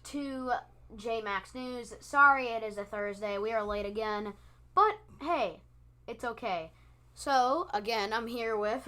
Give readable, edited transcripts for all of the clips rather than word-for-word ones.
to J-Max News. Sorry it is a Thursday. We are late again. But, hey, it's okay. So, again, I'm here with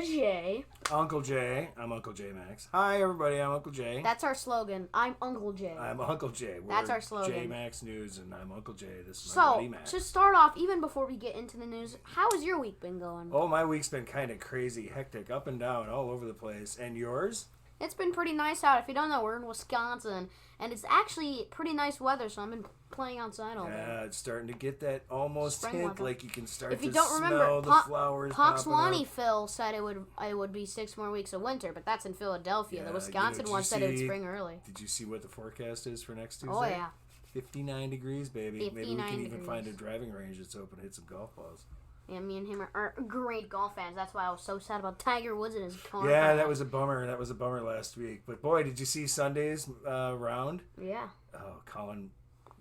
Jay. Uncle Jay. I'm Uncle J Max. Hi, everybody. I'm Uncle Jay. That's our slogan. I'm Uncle Jay. I'm Uncle Jay. That's our slogan. J Max News, and I'm Uncle Jay. This is my buddy Max. So, to start off, even before we get into the news, how has your week been going? Oh, my week's been kind of crazy, hectic, up and down, all over the place. And yours? It's been pretty nice out. If you don't know, we're in Wisconsin, and it's actually pretty nice weather, so I've been playing outside all day. Yeah, it's starting to get that almost Spring hint, weather. like you can start If to you don't smell remember, the flowers Poxwani Phil said it would be 6 more weeks of winter, but that's in Philadelphia. Yeah, The Wisconsin one said it would spring early. Did you see what the forecast is for next Tuesday? Oh, yeah. 59 degrees, baby. Maybe we 59 can even degrees. find a driving range that's open to hit some golf balls. Yeah, me and him are great golf fans. That's why I was so sad about Tiger Woods and his car. Yeah, that was a bummer. That was a bummer last week. But boy, did you see Sunday's round? Yeah. Oh, Colin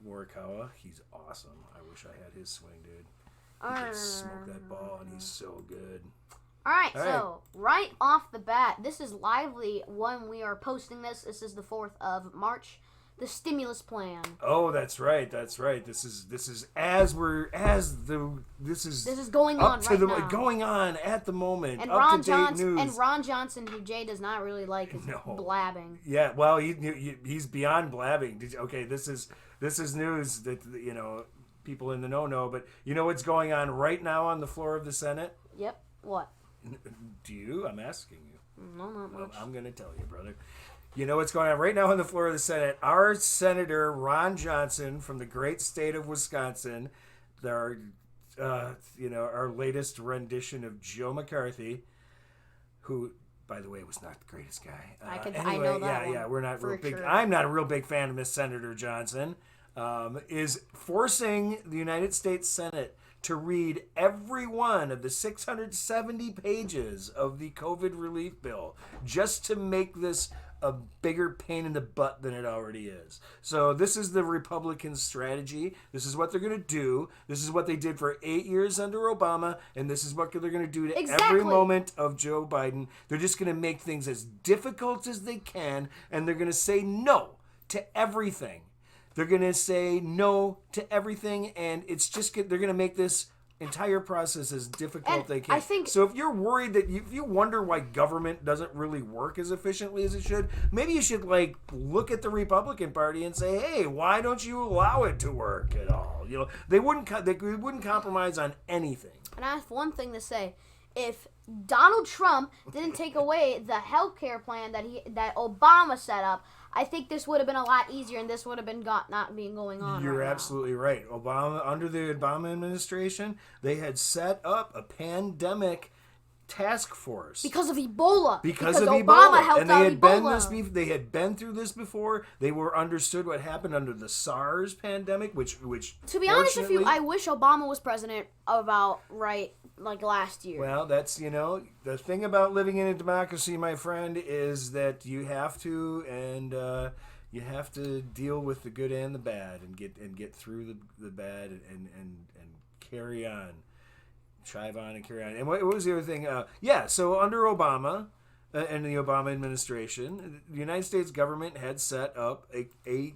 Morikawa, he's awesome. I wish I had his swing, dude. He can smoke that ball, and he's so good. All right, so right off the bat, this is lively when we are posting this. This is the 4th of March. The stimulus plan. Oh, that's right. That's right. This is this is going on up to right the now. going on at the moment. And up to date news. And Ron Johnson, who Jay does not really like, is blabbing. Yeah, well, he's beyond blabbing. This is news that people in the know. But you know what's going on right now on the floor of the Senate? Yep. What? Do you? I'm asking you. No, not much. I'm going to tell you, brother. You know what's going on right now on the floor of the Senate? Our Senator Ron Johnson from the great state of Wisconsin, our latest rendition of Joe McCarthy, who, by the way, was not the greatest guy. I know that one. Yeah, we're not real big. Sure. I'm not a real big fan of Miss Senator Johnson. Is forcing the United States Senate to read every one of the 670 pages of the COVID relief bill just to make this a bigger pain in the butt than it already is. So this is the Republican strategy. This is what they're going to do. This is what they did for 8 years under Obama, and this is what they're going to do to every moment of Joe Biden. They're just going to make things as difficult as they can, and they're going to say no to everything. They're going to say no to everything, and it's just they're going to make this entire process as difficult as they can. So if you're worried if you wonder why government doesn't really work as efficiently as it should, maybe you should look at the Republican Party and say, hey, why don't you allow it to work at all? They wouldn't compromise on anything. And I have one thing to say. If Donald Trump didn't take away the health care plan that Obama set up, I think this would have been a lot easier, and this would have been not being going on. You're absolutely right. Under the Obama administration, they had set up a pandemic task force because of Ebola. Because of Obama Ebola, helped and out Ebola. They had been through this before. They were understood what happened under the SARS pandemic, which to be honest with you, I wish Obama was president about last year. Well, that's the thing about living in a democracy, my friend, is that you have to deal with the good and the bad, and get through the bad and carry on, chive on and carry on. And what was the other thing? So under Obama and the Obama administration, the United States government had set up a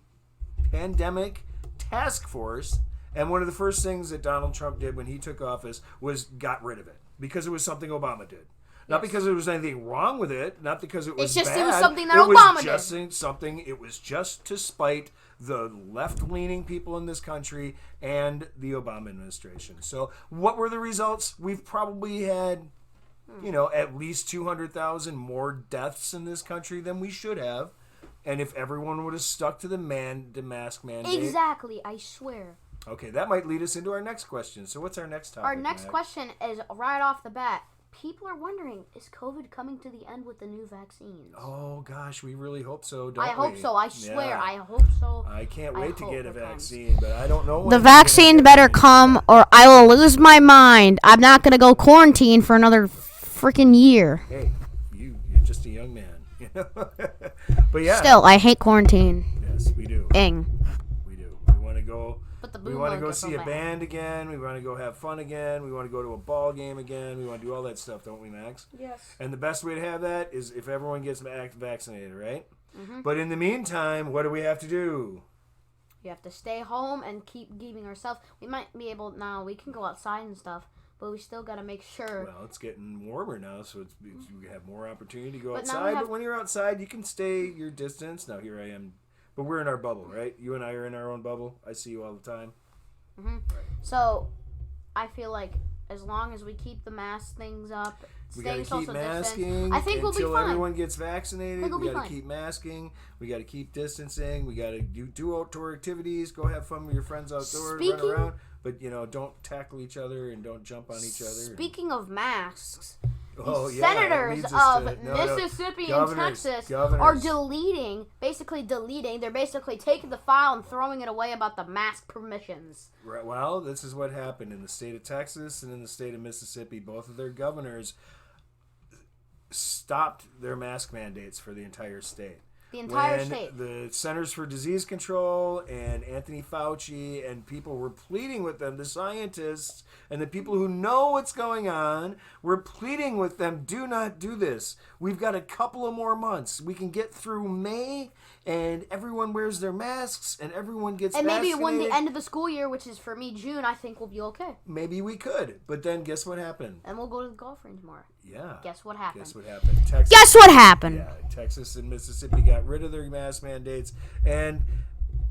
pandemic task force. And one of the first things that Donald Trump did when he took office was got rid of it because it was something Obama did. Not because there was anything wrong with it, not because it was bad. It was something that Obama did. It was just to spite the left-leaning people in this country and the Obama administration. So what were the results? We've probably had, at least 200,000 more deaths in this country than we should have. And if everyone would have stuck to the mask mandate. Exactly, I swear. Okay, that might lead us into our next question. So what's our next topic? Our next question is right off the bat. People are wondering, is COVID coming to the end with the new vaccines? Oh, gosh, we really hope so, don't we? I hope so. I swear, I hope so. I can't wait to get a vaccine, but I don't know when. The vaccine better come or I will lose my mind. I'm not going to go quarantine for another freaking year. Hey, you're just a young man. But yeah. Still, I hate quarantine. Yes, we do. Dang. We do. We want to go. We want to go see a band again. We want to go have fun again. We want to go to a ball game again. We want to do all that stuff, don't we, Max? Yes. And the best way to have that is if everyone gets vaccinated, right? But in the meantime, what do we have to do? You have to stay home and keep keeping ourselves. We might be able now. We can go outside and stuff, but we still got to make sure. Well, it's getting warmer now, so you have more opportunity to go But now outside. we have- But when you're outside, you can stay your distance. Now here I am, but we're in our bubble, right? You and I are in our own bubble. I see you all the time. So, I feel like as long as we keep the mask things up, We got to staying keep social masking distance, I think we'll be until fine. everyone gets vaccinated. I think We we'll be got to fine. keep masking. We got to keep distancing. We got to do outdoor activities. Go have fun with your friends outdoors. Run Speaking- around. But, don't tackle each other and don't jump on each other. Speaking of masks, Oh, the yeah, that senators leads us of to- no. Mississippi and Governors, Texas governors. are basically deleting. They're basically taking the file and throwing it away about the mask permissions. Right, well, this is what happened in the state of Texas and in the state of Mississippi. Both of their governors stopped their mask mandates for the entire state. The entire when state. The Centers for Disease Control and Anthony Fauci and people were pleading with them, the scientists and the people who know what's going on, were pleading with them, do not do this. We've got a couple of more months. We can get through May and everyone wears their masks and everyone gets And maybe vaccinated. when the end of the school year, which is for me June, I think we'll be okay. Maybe we could. But then guess what happened? And we'll go to the golf range tomorrow. Yeah. Guess what happened? Guess what happened? Texas. Guess what happened? Yeah, Texas and Mississippi got rid of their mask mandates, and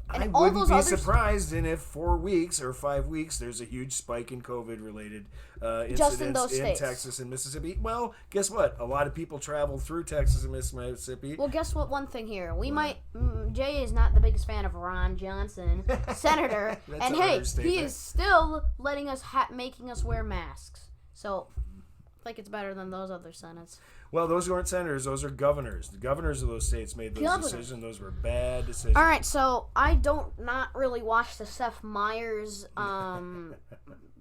I all wouldn't those be other surprised in if 4 weeks or 5 weeks there's a huge spike in COVID-related incidents in those states. Texas and Mississippi. Well, guess what? A lot of people travel through Texas and Mississippi. Well, guess what? One thing here, Jay is not the biggest fan of Ron Johnson, senator, That's and an hey, he understatement. is still letting us making us wear masks. So, I think it's better than those other senates. Well, those weren't senators; those are governors. The governors of those states made those Governors. decisions. Those were bad decisions. All right, so I don't not really watch the Seth Meyers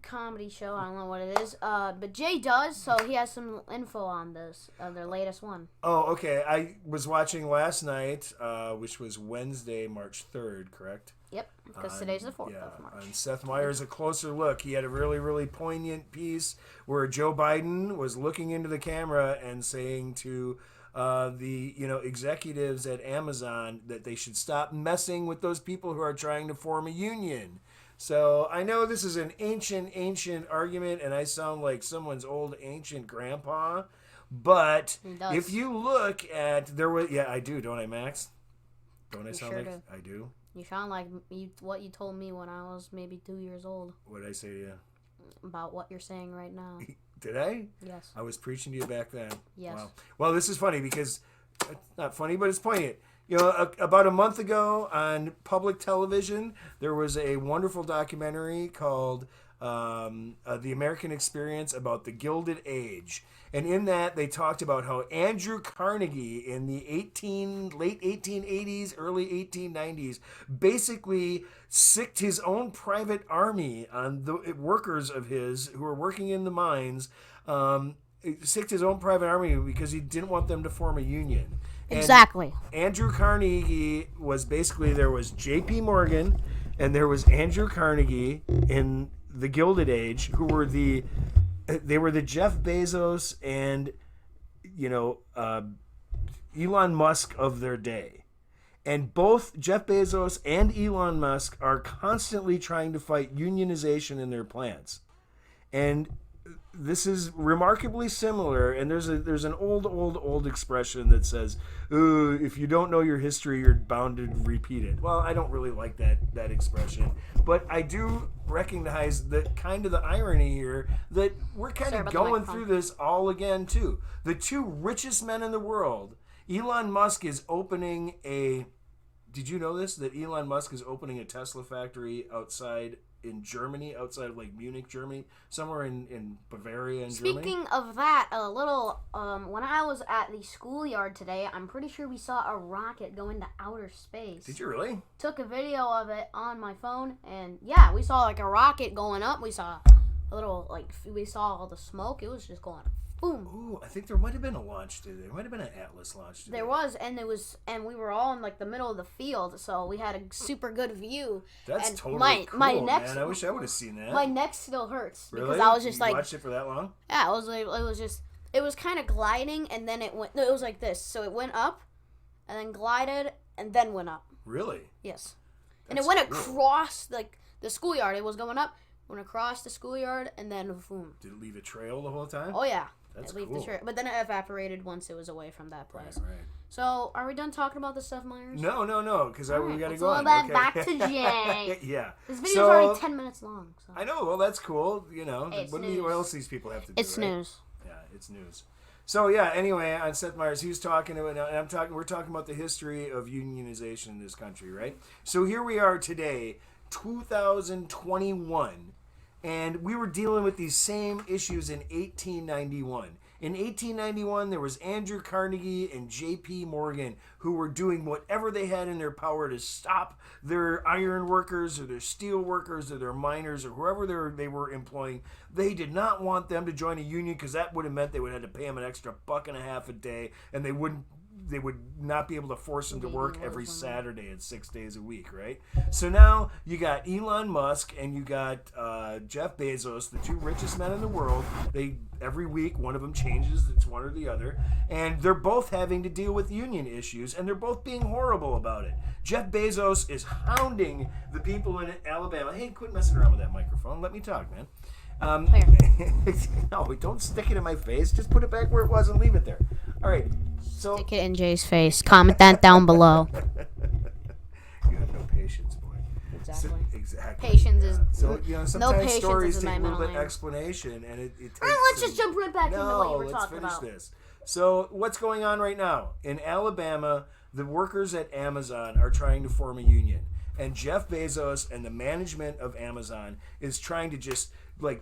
comedy show. I don't know what it is, but Jay does, so he has some info on this, their latest one. Oh, okay. I was watching last night, which was Wednesday, March 3rd, correct? Yep, because today's the 4th Yeah, of March. on Seth Meyers, A Closer Look. He had a really, really poignant piece where Joe Biden was looking into the camera and saying to the executives at Amazon that they should stop messing with those people who are trying to form a union. So I know this is an ancient argument, and I sound like someone's old ancient grandpa. But He does. if you look at I do, don't I, Max? Don't I sound sure like do. I do? You sound like what you told me when I was maybe 2 years old What did I say to you? about what you're saying right now. Did I? Yes. I was preaching to you back then. Yes. Wow. Well, this is funny because it's not funny, but it's poignant. About a month ago on public television, there was a wonderful documentary called The American Experience about the Gilded Age. And in that, they talked about how Andrew Carnegie in the late 1880s, early 1890s, basically sicked his own private army on the workers of his who were working in the mines, sicked his own private army because he didn't want them to form a union. And Exactly. Andrew Carnegie was there was J.P. Morgan and there was Andrew Carnegie in the Gilded Age, who were they were the Jeff Bezos and Elon Musk of their day. And both Jeff Bezos and Elon Musk are constantly trying to fight unionization in their plants. And this is remarkably similar, and there's an old expression that says, if you don't know your history, you're bound to repeat it. Well, I don't really like that expression, but I do recognize the irony here that we're kind Sorry of about the going microphone. through this all again too. The two richest men in the world, Elon Musk is opening did you know this? That Elon Musk is opening a Tesla factory outside in Germany, outside of Munich, Germany, somewhere in Bavaria in Germany. Speaking of that, a little, when I was at the schoolyard today, I'm pretty sure we saw a rocket go into outer space. Did you really? Took a video of it on my phone, and yeah, we saw a rocket going up. We saw a little, we saw all the smoke. It was just going boom. Ooh, I think there might have been a launch today. There might have been an Atlas launch today. There was, and we were all in the middle of the field, so we had a super good view. That's and totally cool, my neck, man. I wish I would have seen that. My neck still hurts really? because I was just you watched it for that long? Yeah, it was kind of gliding, and then it was like this. So it went up, and then glided, and then went up. Really? Yes. And That's it went cool. across, like, the schoolyard. It was going up, went across the schoolyard, and then boom. Did it leave a trail the whole time? Oh, yeah. That's It left cool. the trail. But then it evaporated once it was away from that place. Right. So, are we done talking about the Seth Meyers? No, because we Alright, got to let's go on. go back- Okay. back to Jay. Yeah. This video's So- already 10 minutes long. So. I know. Well, that's cool. Hey, it's what news. else these people have to do? It's right? news. Yeah, it's news. So yeah. Anyway, on Seth Meyers, he was talking about, and we're talking about the history of unionization in this country, right? So here we are today, 2021, and we were dealing with these same issues in 1891. In 1891, there was Andrew Carnegie and J.P. Morgan who were doing whatever they had in their power to stop their iron workers or their steel workers or their miners or whoever they were employing. They did not want them to join a union because that would have meant they would have had to pay them an extra $1.50 a day, and they would not be able to force them to work every Saturday and 6 days a week, right? So now you got Elon Musk and you got Jeff Bezos, the two richest men in the world. Every week one of them changes, it's one or the other, and they're both having to deal with union issues, and they're both being horrible about it. Jeff Bezos is hounding the people in Alabama. Hey, quit messing around with that microphone. Let me talk, man. No, don't stick it in my face. Just put it back where it was and leave it there. All right. So Stick it in Jay's face. Comment that down below. you have no patience, boy. Exactly. Exactly. Patience is So sometimes patience stories is my take a little middle bit name. explanation, and it takes. Let's some- just jump right back into what you were let's talking finish about. this. So what's going on right now in Alabama? The workers at Amazon are trying to form a union, and Jeff Bezos and the management of Amazon is trying to just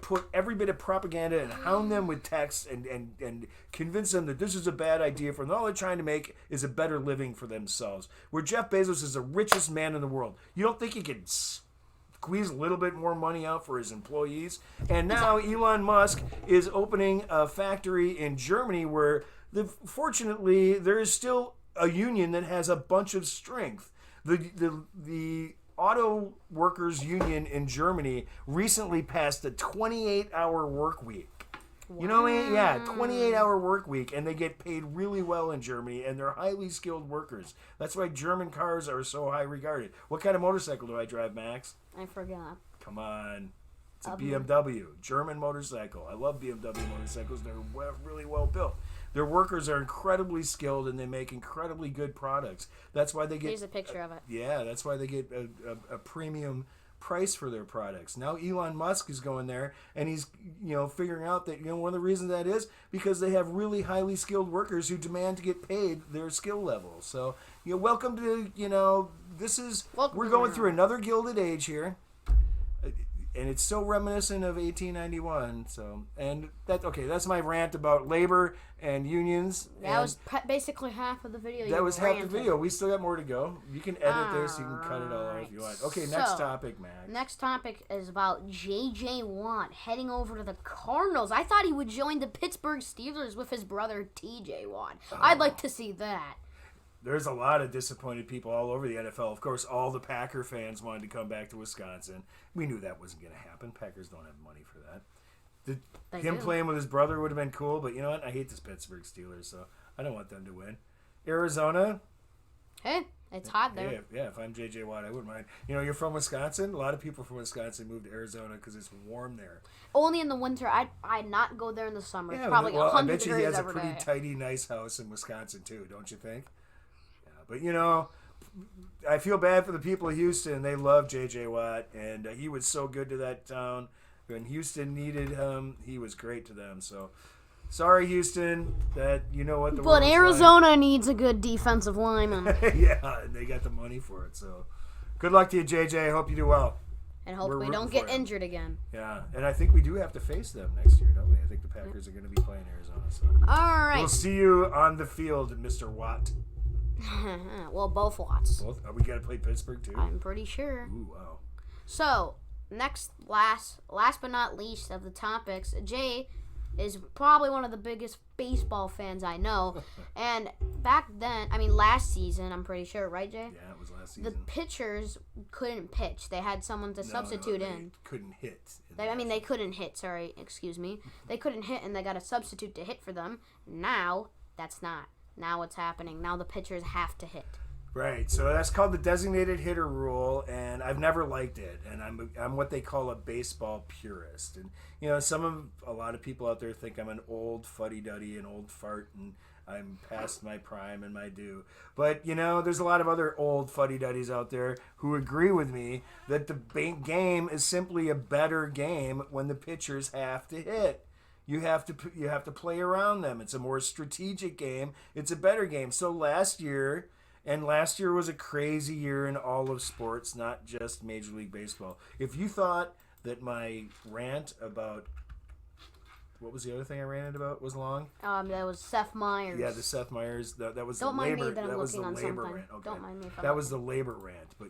put every bit of propaganda and hound them with texts and convince them that this is a bad idea for them. All they're trying to make is a better living for themselves. Where Jeff Bezos is the richest man in the world. You don't think he could squeeze a little bit more money out for his employees? And now Elon Musk is opening a factory in Germany where fortunately there is still a union that has a bunch of strength. The auto workers union in Germany recently passed a 28-hour work week. You know what I mean? Yeah, 28-hour work week, and they get paid really well in Germany, and they're highly skilled workers. That's why German cars are so high regarded. What kind of motorcycle do I drive, Max? I forgot. Come on. It's a BMW, German motorcycle. I love BMW motorcycles. They're really well built. Their workers are incredibly skilled, and they make incredibly good products. That's why they get... Here's a picture of it. Yeah, that's why they get a premium price for their products. Now Elon Musk is going there, and he's figuring out that one of the reasons that is because they have really highly skilled workers who demand to get paid their skill level. So welcome to we're going through another Gilded Age here. And it's so reminiscent of 1891. So, and that's my rant about labor and unions. That was basically half of the video. That was half the video. We still got more to go. You can edit this. You can cut it all out if you want. Okay, next topic, Max. Next topic is about J.J. Watt heading over to the Cardinals. I thought he would join the Pittsburgh Steelers with his brother T.J. Watt. I'd like to see that. There's a lot of disappointed people all over the NFL. Of course, all the Packer fans wanted to come back to Wisconsin. We knew that wasn't going to happen. Packers don't have money for that. Him playing with his brother would have been cool, but you know what? I hate this Pittsburgh Steelers, so I don't want them to win. Arizona. Hey, it's hot there. Yeah, if I'm J.J. Watt, I wouldn't mind. You're from Wisconsin. A lot of people from Wisconsin moved to Arizona because it's warm there. Only in the winter. I'd not go there in the summer. Yeah, Probably 100 I bet you he degrees has a every pretty day. tidy, nice house in Wisconsin, too, don't you think? But, I feel bad for the people of Houston. They love J.J. Watt, and he was so good to that town. When Houston needed him, he was great to them. So, sorry, Houston, that you know what the But world's Arizona needs a good defensive lineman. like. Yeah, and they got the money for it. So, good luck to you, J.J. I hope you do well. And hope We're we rooting don't for get you. injured again. Yeah, and I think we do have to face them next year, don't we? I think the Packers are going to be playing Arizona. So, All right. we'll see you on the field, Mr. Watt. Well, both Watts. Both? We got to play Pittsburgh, too? I'm pretty sure. Ooh, wow. So, last but not least of the topics, Jay is probably one of the biggest baseball fans I know. And back then, last season, I'm pretty sure, right, Jay? Yeah, it was last season. The pitchers couldn't pitch. They had someone to substitute they in. couldn't hit. They couldn't hit, sorry, excuse me. They couldn't hit, and they got a substitute to hit for them. Now, that's not now what's happening? Now the pitchers have to hit. Right, so that's called the designated hitter rule, and I've never liked it. And I'm what they call a baseball purist. And a lot of people out there think I'm an old fuddy-duddy, an old fart, and I'm past my prime and my due. But there's a lot of other old fuddy-duddies out there who agree with me that the game is simply a better game when the pitchers have to hit. You have to play around them. It's a more strategic game. It's a better game. So last year was a crazy year in all of sports, not just Major League Baseball. If you thought that my rant about what was the other thing I ranted about was long? That was Seth Meyers. Yeah, the Seth Meyers. That was Don't the mind labor. me that I'm that was the looking on labor something. rant. Okay. Don't mind me if I'm That was the labor rant, but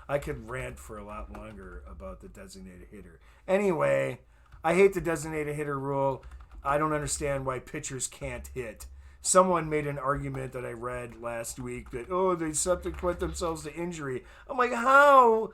I could rant for a lot longer about the designated hitter. Anyway, I hate the designated hitter rule. I don't understand why pitchers can't hit. Someone made an argument that I read last week that, they subsequent themselves to injury. I'm like, how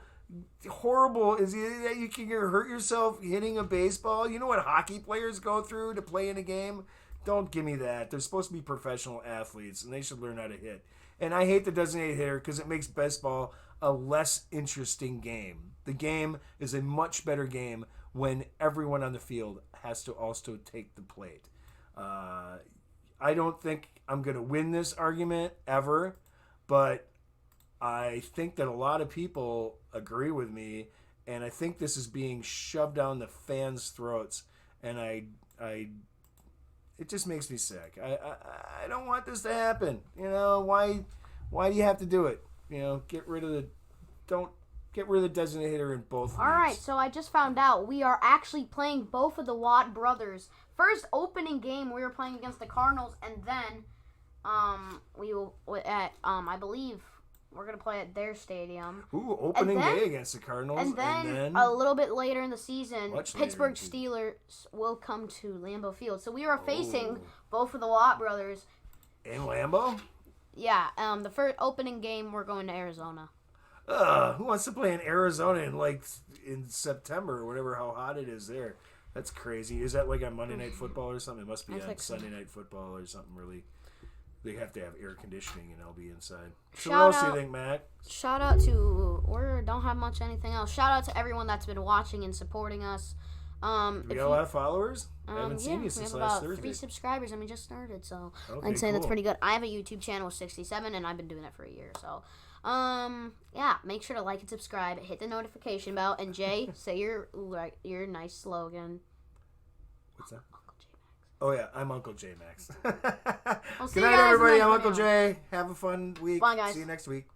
horrible is it that you can hurt yourself hitting a baseball? You know what hockey players go through to play in a game? Don't give me that. They're supposed to be professional athletes, and they should learn how to hit. And I hate the designated hitter because it makes baseball a less interesting game. The game is a much better game when everyone on the field has to also take the plate. I don't think I'm going to win this argument ever, but I think that a lot of people agree with me, and I think this is being shoved down the fans' throats, and it just makes me sick. I don't want this to happen. Why do you have to do it? Get rid of the designated hitter in both leagues. All right, so I just found out we are actually playing both of the Watt brothers. First opening game, we were playing against the Cardinals, and then we will I believe we're gonna play at their stadium. Ooh, opening day against the Cardinals, and then a little bit later in the season, Pittsburgh Steelers will come to Lambeau Field. So we are facing both of the Watt brothers in Lambeau. Yeah, the first opening game, we're going to Arizona. Who wants to play in Arizona in September or whatever? How hot it is there? That's crazy. Is that like on Monday Night Football or something? It must be on Sunday Night Football or something. Really, they have to have air conditioning and I'll be inside. So what else do you think, Matt? Shout out to don't have much anything else. Shout out to everyone that's been watching and supporting us. We got a lot of followers. I haven't seen you we since have last about Thursday. 3 subscribers and we just started, so okay, I'd say cool. That's pretty good. I have a YouTube channel with 67 and I've been doing it for a year, so yeah, make sure to like and subscribe, hit the notification bell, and Jay, say your nice slogan. What's that? Uncle J Max. Oh yeah, I'm Uncle J Max. Well, Good night, everybody. I'm Uncle Jay. Have a fun week. Bye, guys. See you next week.